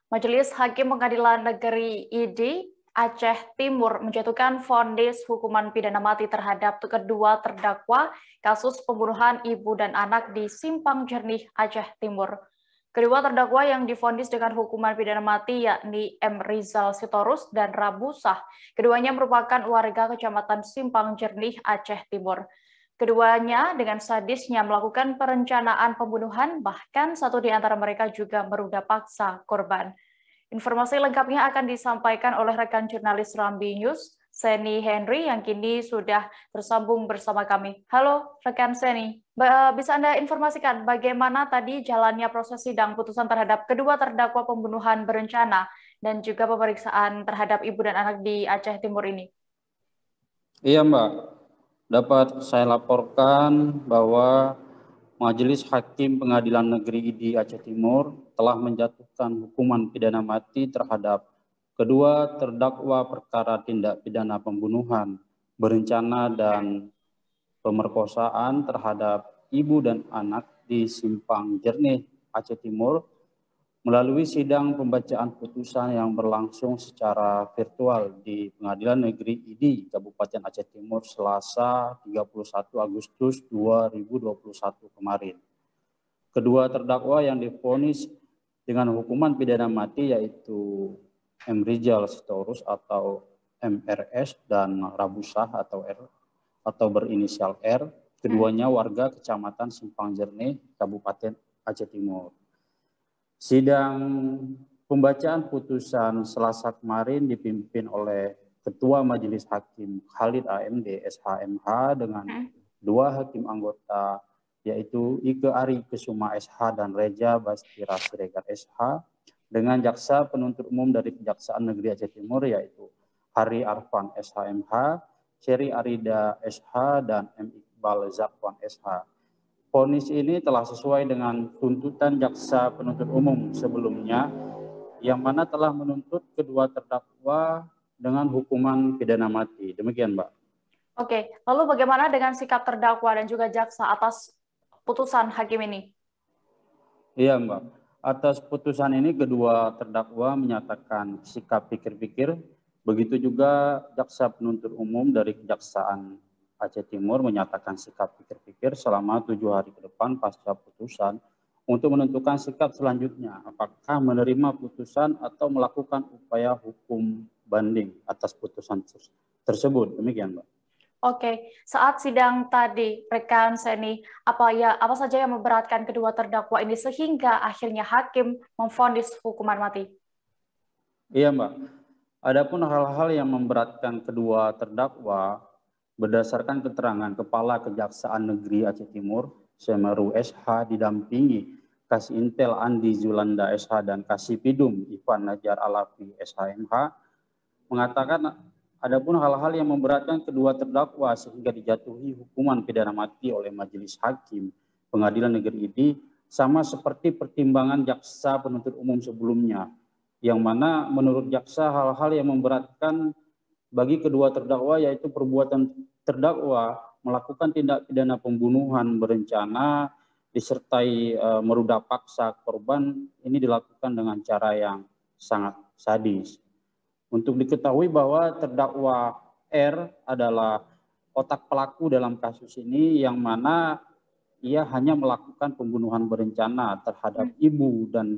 Majelis Hakim Pengadilan Negeri ID Aceh Timur menjatuhkan vonis hukuman pidana mati terhadap kedua terdakwa kasus pembunuhan ibu dan anak di Simpang Jernih, Aceh Timur. Kedua terdakwa yang divonis dengan hukuman pidana mati yakni M. Rizal Sitorus dan Rabu Sah. Keduanya merupakan warga Kecamatan Simpang Jernih, Aceh Timur. Keduanya dengan sadisnya melakukan perencanaan pembunuhan, bahkan satu di antara mereka juga meruda paksa korban. Informasi lengkapnya akan disampaikan oleh rekan jurnalis Rambi News, Seni Henry, yang kini sudah tersambung bersama kami. Halo, rekan Seni. Bisa Anda informasikan bagaimana tadi jalannya proses sidang putusan terhadap kedua terdakwa pembunuhan berencana dan juga pemeriksaan terhadap ibu dan anak di Aceh Timur ini? Iya, Mbak. Dapat saya laporkan bahwa Majelis Hakim Pengadilan Negeri ID Aceh Timur telah menjatuhkan hukuman pidana mati terhadap kedua terdakwa perkara tindak pidana pembunuhan berencana dan pemerkosaan terhadap ibu dan anak di Simpang Jernih, Aceh Timur melalui sidang pembacaan putusan yang berlangsung secara virtual di Pengadilan Negeri ID Kabupaten Aceh Timur Selasa 31 Agustus 2021 kemarin. Kedua terdakwa yang divonis dengan hukuman pidana mati yaitu M. Rizal Sitorus atau MRS dan Rabu Sah atau berinisial R. Keduanya warga Kecamatan Simpang Jernih, Kabupaten Aceh Timur. Sidang pembacaan putusan Selasa kemarin dipimpin oleh Ketua Majelis Hakim Khalid AMD SHMH dengan dua hakim anggota yaitu Ike Ari Kesuma SH dan Reja Bastira Siregar SH dengan jaksa penuntut umum dari Kejaksaan Negeri Aceh Timur yaitu Hari Arfan SHMH, Seri Arida SH dan M. Iqbal Zakwan SH. Vonis ini telah sesuai dengan tuntutan jaksa penuntut umum sebelumnya yang mana telah menuntut kedua terdakwa dengan hukuman pidana mati. Demikian, Mbak. Oke, lalu bagaimana dengan sikap terdakwa dan juga jaksa atas putusan hakim ini? Iya, Mbak. Atas putusan ini kedua terdakwa menyatakan sikap pikir-pikir, begitu juga jaksa penuntut umum dari Kejaksaan Aceh Timur menyatakan sikap pikir-pikir selama 7 hari ke depan pasca putusan untuk menentukan sikap selanjutnya, apakah menerima putusan atau melakukan upaya hukum banding atas putusan tersebut. Demikian, Mbak. Oke, saat sidang tadi, rekan Seni, apa saja yang memberatkan kedua terdakwa ini sehingga akhirnya hakim memvonis hukuman mati? Iya, Mbak. Adapun hal-hal yang memberatkan kedua terdakwa berdasarkan keterangan Kepala Kejaksaan Negeri Aceh Timur, Semeru SH didampingi Kasih Intel Andi Zulanda SH dan Kasih Pidum Ivan Najar Alafi SHMH, mengatakan adapun hal-hal yang memberatkan kedua terdakwa sehingga dijatuhi hukuman pidana mati oleh Majelis Hakim Pengadilan Negeri ID sama seperti pertimbangan jaksa penuntut umum sebelumnya, yang mana menurut jaksa hal-hal yang memberatkan bagi kedua terdakwa yaitu perbuatan terdakwa melakukan tindak pidana pembunuhan berencana disertai meruda paksa korban ini dilakukan dengan cara yang sangat sadis. Untuk diketahui bahwa terdakwa R adalah otak pelaku dalam kasus ini yang mana ia hanya melakukan pembunuhan berencana terhadap ibu dan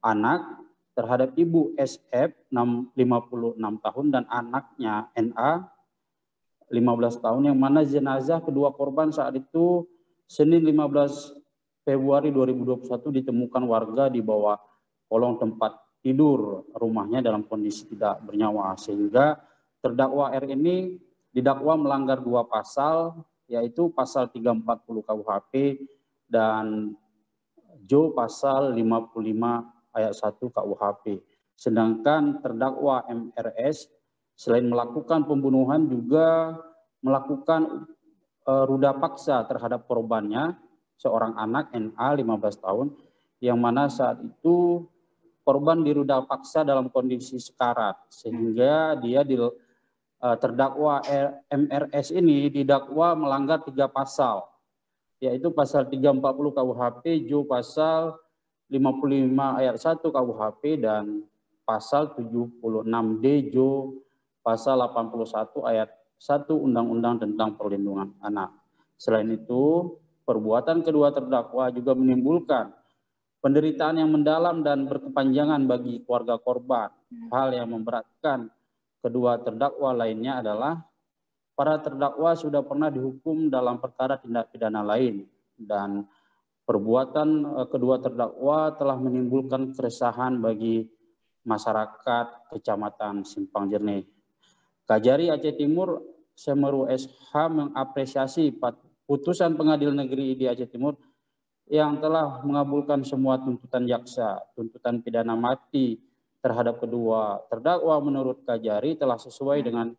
anak, terhadap ibu SF 56 tahun dan anaknya NA 15 tahun yang mana jenazah kedua korban saat itu Senin 15 Februari 2021 ditemukan warga di bawah kolong tempat tidur rumahnya dalam kondisi tidak bernyawa, sehingga terdakwa R ini didakwa melanggar dua pasal yaitu pasal 340 KUHP dan Jo pasal 55 ayat 1 KUHP. Sedangkan terdakwa MRS selain melakukan pembunuhan juga melakukan ruda paksa terhadap korbannya seorang anak NA 15 tahun yang mana saat itu korban diruda paksa dalam kondisi sekarat sehingga dia terdakwa MRS ini didakwa melanggar 3 pasal yaitu pasal 340 KUHP, Jo pasal 55 ayat 1 KUHP dan pasal 76D Jo pasal 81 ayat 1 Undang-Undang tentang Perlindungan Anak. Selain itu, perbuatan kedua terdakwa juga menimbulkan penderitaan yang mendalam dan berkepanjangan bagi keluarga korban. Hal yang memberatkan kedua terdakwa lainnya adalah para terdakwa sudah pernah dihukum dalam perkara tindak pidana lain dan perbuatan kedua terdakwa telah menimbulkan keresahan bagi masyarakat Kecamatan Simpang Jernih. Kajari Aceh Timur Semeru SH mengapresiasi putusan Pengadilan Negeri di Aceh Timur yang telah mengabulkan semua tuntutan jaksa. Tuntutan pidana mati terhadap kedua terdakwa menurut Kajari telah sesuai dengan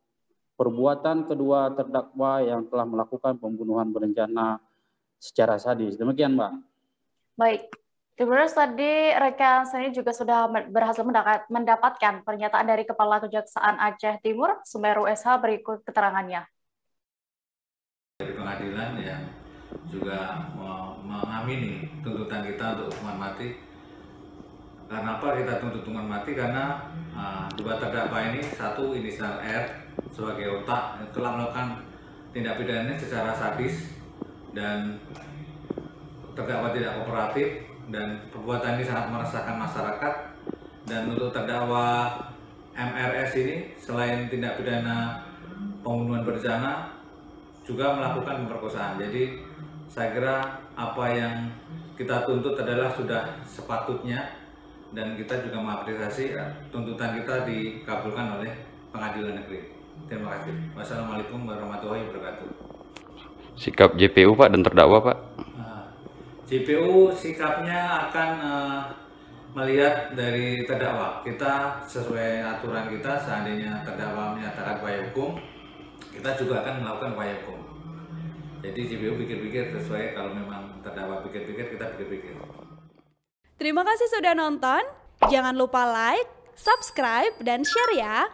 perbuatan kedua terdakwa yang telah melakukan pembunuhan berencana secara sadis. Demikian, Mbak. Baik. Terus tadi rekan saya juga sudah berhasil mendapatkan pernyataan dari Kepala Kejaksaan Aceh Timur, Semeru SH, berikut keterangannya. Dari pengadilan yang juga mengamini tuntutan kita untuk hukuman mati. Karena apa kita tuntut hukuman mati? Karena dua terdakwa ini, satu inisial R sebagai otak telah melakukan tindak pidana ini secara sadis dan terdakwa tidak kooperatif dan perbuatan ini sangat meresahkan masyarakat. Dan untuk terdakwa MRS ini selain tindak pidana pembunuhan berencana juga melakukan pemerkosaan. Jadi saya kira apa yang kita tuntut adalah sudah sepatutnya dan kita juga mengapresiasi tuntutan kita dikabulkan oleh Pengadilan Negeri. Terima kasih. Wassalamualaikum warahmatullahi wabarakatuh. Sikap JPU Pak dan terdakwa Pak? JPU sikapnya akan melihat dari terdakwa. Kita sesuai aturan kita, seandainya terdakwa menyatakan upaya hukum, kita juga akan melakukan upaya hukum. Jadi JPU pikir-pikir sesuai, kalau memang terdakwa pikir-pikir, kita pikir-pikir. Terima kasih sudah nonton. Jangan lupa like, subscribe, dan share ya.